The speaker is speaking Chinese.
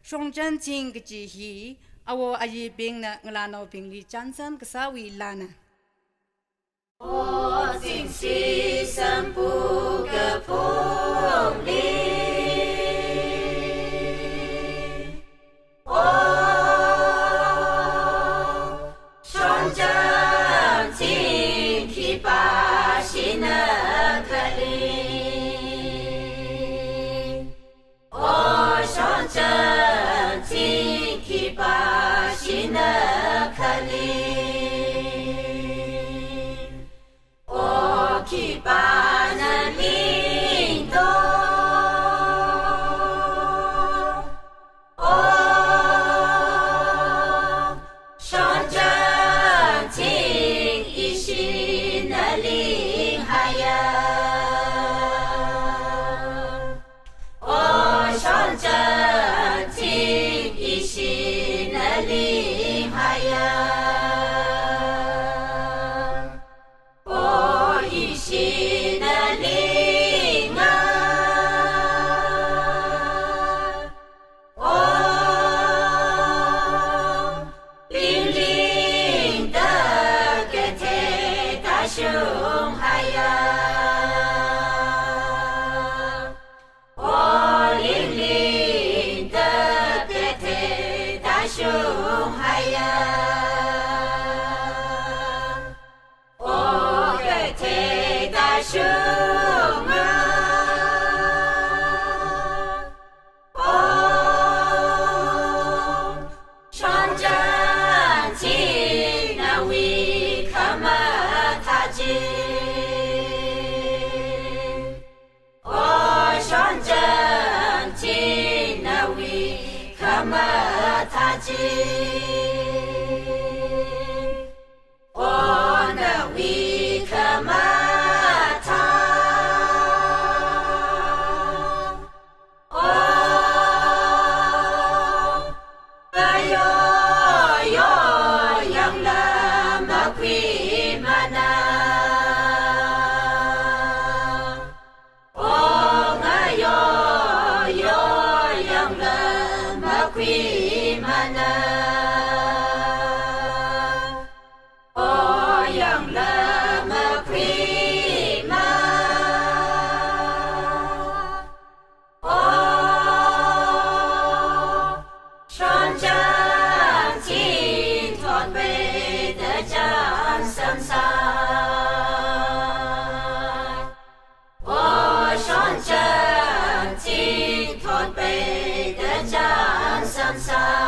双真情个记忆，我阿姨病呢，我拉闹病里战胜个啥为难呢？我今西山不个风里，我双真情去把心那可里，我双真情去把心那可里。去把那领导，双真情一心那领海呀，双真情一心那领海呀。心的灵啊，灵灵的个铁大熊海呀，灵灵的个铁大熊海呀。熊啊，双真情那为看嘛他进，双真情那为看嘛他进，那为看嘛。双真情托背的战上山。